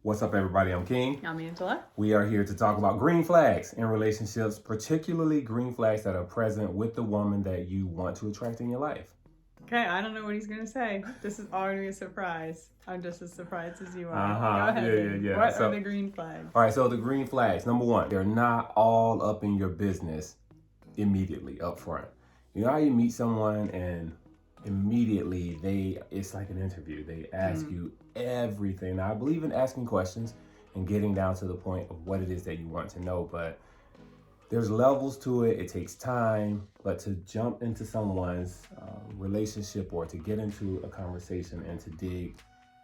What's up, everybody? I'm King. I'm Angela. We are here to talk about green flags in relationships, particularly green flags that are present with the woman that you want to attract in your life. Okay, I don't know what he's going to say. This is already a surprise. I'm just as surprised as you are. Go ahead. Yeah. What are the green flags? All right, so the green flags. Number one, they're not all up in your business immediately up front. You know how you meet someone and immediately it's like an interview. They ask you everything. Now, I believe in asking questions and getting down to the point of what it is that you want to know, but there's levels to it. It takes time, but to jump into someone's relationship or to get into a conversation and to dig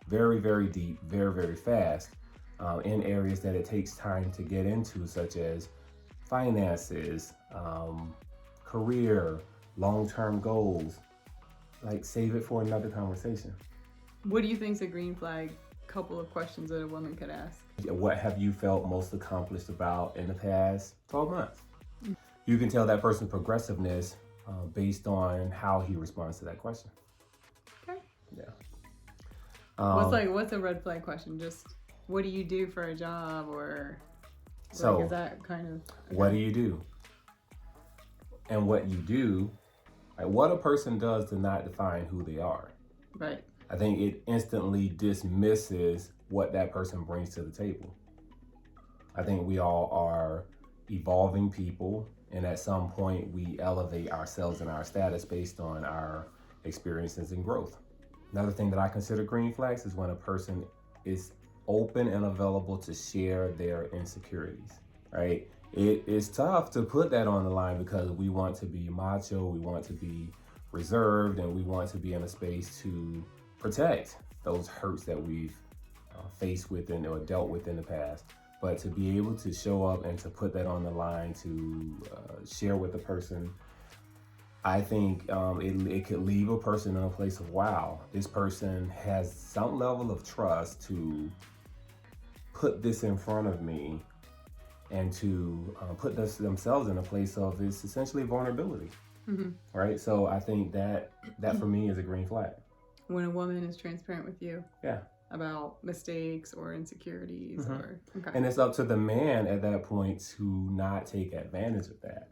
very, very deep, very, very fast in areas that it takes time to get into, such as finances, career, long-term goals. Like, save it for another conversation. What do you think is a green flag? Couple of questions that a woman could ask. What have you felt most accomplished about in the past 12 months? You can tell that person's progressiveness based on how he responds to that question. Okay. Yeah. What's a red flag question? Just what do you do for a job, or so is that kind of okay. What do you do? And what you do, like what a person does does not define who they are. Right. I think it instantly dismisses what that person brings to the table. I think we all are evolving people, and at some point we elevate ourselves and our status based on our experiences and growth. Another thing that I consider green flags is when a person is open and available to share their insecurities, right? It is tough to put that on the line because we want to be macho, we want to be reserved, and we want to be in a space to protect those hurts that we've faced with or dealt with in the past. But to be able to show up and to put that on the line, to share with the person, I think it could leave a person in a place of, wow, this person has some level of trust to put this in front of me and to put themselves in a place of, it's essentially vulnerability, right? So I think that for me is a green flag. When a woman is transparent with you. Yeah. About mistakes or insecurities And it's up to the man at that point to not take advantage of that,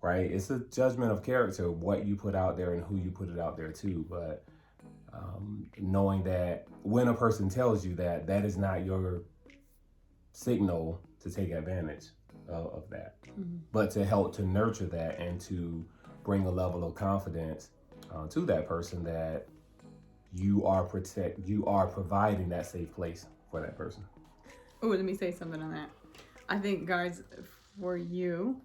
right? It's a judgment of character, what you put out there and who you put it out there to. But knowing that when a person tells you that, that is not your signal to take advantage of that, but to help to nurture that and to bring a level of confidence to that person that you are providing that safe place for that person. Oh, let me say something on that. I think, guys, for you,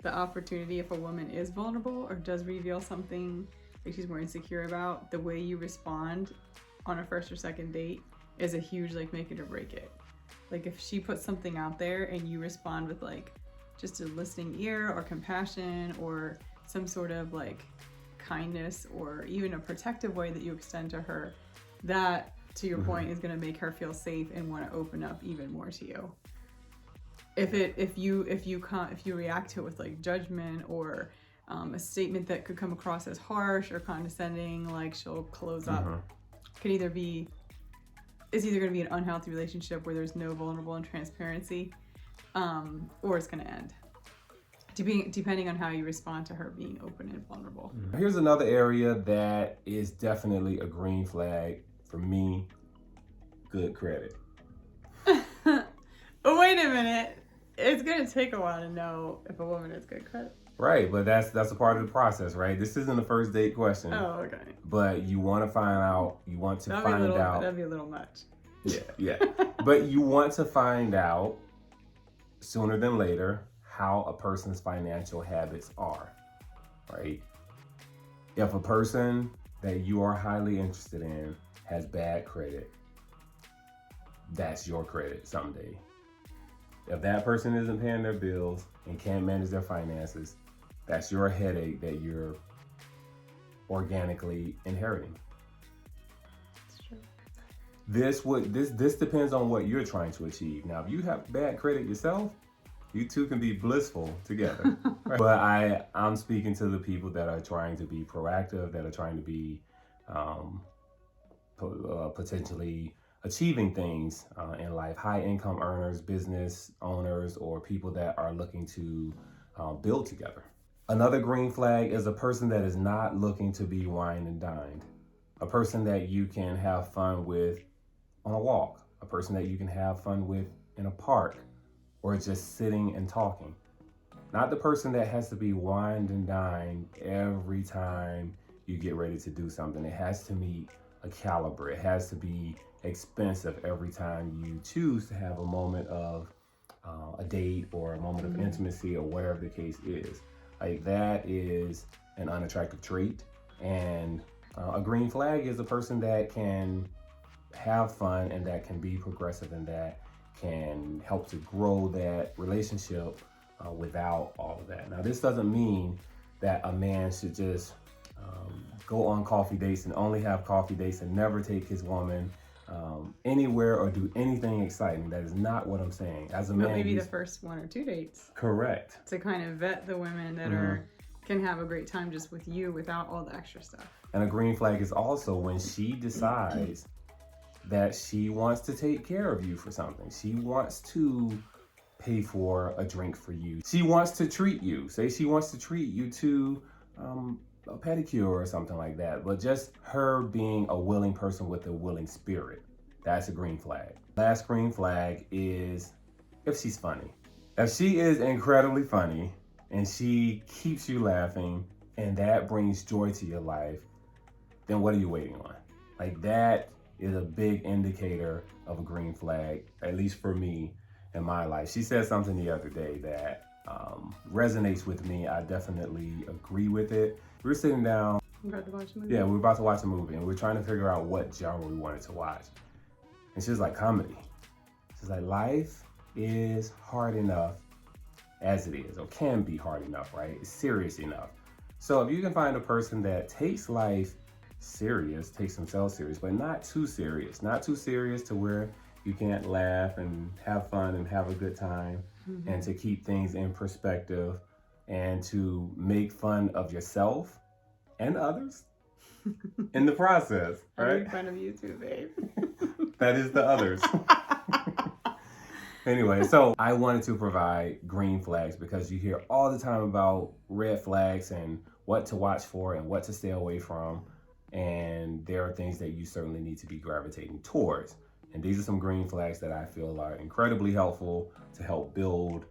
the opportunity, if a woman is vulnerable or does reveal something that she's more insecure about, the way you respond on a first or second date is a huge, like, make it or break it. Like, if she puts something out there and you respond with, like, just a listening ear or compassion or some sort of, like, kindness or even a protective way that you extend to her, that, to your point, is going to make her feel safe and want to open up even more to you. If you react to it with, like, judgment or a statement that could come across as harsh or condescending, like she'll close up, it's either going to be an unhealthy relationship where there's no vulnerable and transparency, or it's going to end. Depending on how you respond to her being open and vulnerable. Here's another area that is definitely a green flag for me: good credit. Oh, wait a minute. It's going to take a while to know if a woman has good credit. Right, but that's a part of the process, right? This isn't a first date question. Oh, okay. But you want to find out. You want to find out. That'd be a little much. Yeah. But you want to find out sooner than later how a person's financial habits are, right? If a person that you are highly interested in has bad credit, that's your credit someday. If that person isn't paying their bills and can't manage their finances, that's your headache that you're organically inheriting. That's true. This depends on what you're trying to achieve. Now, if you have bad credit yourself, you two can be blissful together. Right? But I'm speaking to the people that are trying to be proactive, that are trying to be potentially achieving things in life, high income earners, business owners, or people that are looking to build together. Another green flag is a person that is not looking to be wined and dined. A person that you can have fun with on a walk, a person that you can have fun with in a park, or just sitting and talking. Not the person that has to be wined and dined every time you get ready to do something. It has to meet a caliber. It has to be expensive every time you choose to have a moment of a date or a moment of intimacy or whatever the case is. Like, that is an unattractive trait. And a green flag is a person that can have fun and that can be progressive and that can help to grow that relationship without all of that. Now, this doesn't mean that a man should just go on coffee dates and only have coffee dates and never take his woman anywhere or do anything exciting. That is not what I'm saying. As a man, maybe the first 1 or 2 dates. Correct. To kind of vet the women that can have a great time just with you without all the extra stuff. And a green flag is also when she decides that she wants to take care of you for something. She wants to pay for a drink for you. She wants to treat you. Say she wants to treat you to a pedicure or something like that. But just her being a willing person with a willing spirit, that's a green flag. Last green flag is if she's funny. If she is incredibly funny and she keeps you laughing and that brings joy to your life, then what are you waiting on? Like, that is a big indicator of a green flag, at least for me in my life. She said something the other day that resonates with me. I definitely agree with it. We were sitting down. We're about to watch a movie. Yeah, we were about to watch a movie and we were trying to figure out what genre we wanted to watch. And she was like, comedy. She's like, life is hard enough as it is, or can be hard enough, right? It's serious enough. So if you can find a person that takes life serious, takes themselves serious, but not too serious to where you can't laugh and have fun and have a good time, and to keep things in perspective and to make fun of yourself and others in the process, right? I make fun of you too, babe. That is the others. Anyway, so I wanted to provide green flags because you hear all the time about red flags and what to watch for and what to stay away from. And there are things that you certainly need to be gravitating towards. And these are some green flags that I feel are incredibly helpful to help build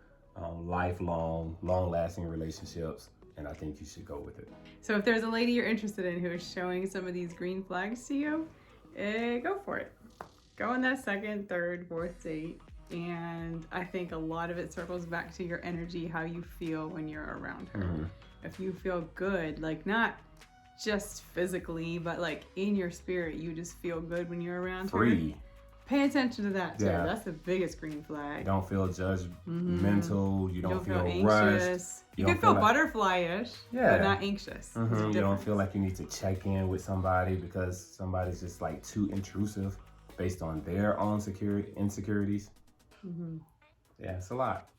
lifelong, long-lasting relationships. And I think you should go with it. So if there's a lady you're interested in who is showing some of these green flags to you, go for it. Go on that second, third, fourth date. And I think a lot of it circles back to your energy, how you feel when you're around her. If you feel good, like not just physically, but like in your spirit, you just feel good when you're around her. Pay attention to that too. Yeah. That's the biggest green flag. You don't feel judgmental. You don't feel anxious. Rushed. You can feel butterfly-ish, but not anxious. You don't feel like you need to check in with somebody because somebody's just like too intrusive based on their own insecurities. Yeah, it's a lot.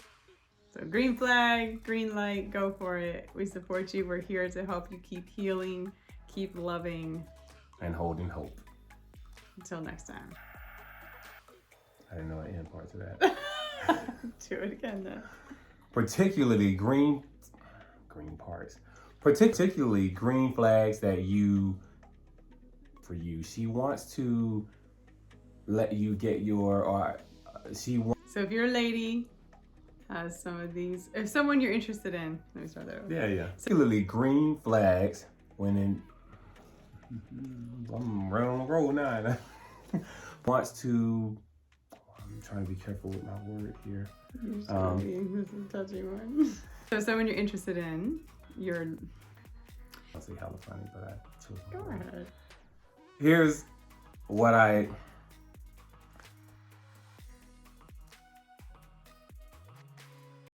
So green flag, green light, go for it. We support you. We're here to help you keep healing, keep loving, and holding hope. Until next time. I didn't know the end part to that. Do it again then. Particularly green flags that she wants to let you get So if you're a lady, has some of these, if someone you're interested in, let me start that over. Yeah. Particularly green flags when I'm right on the road now. Wants to, I'm trying to be careful with my word here. This is a touchy one. So someone you're interested in, I'll say hella funny, but Go ahead. Here's what I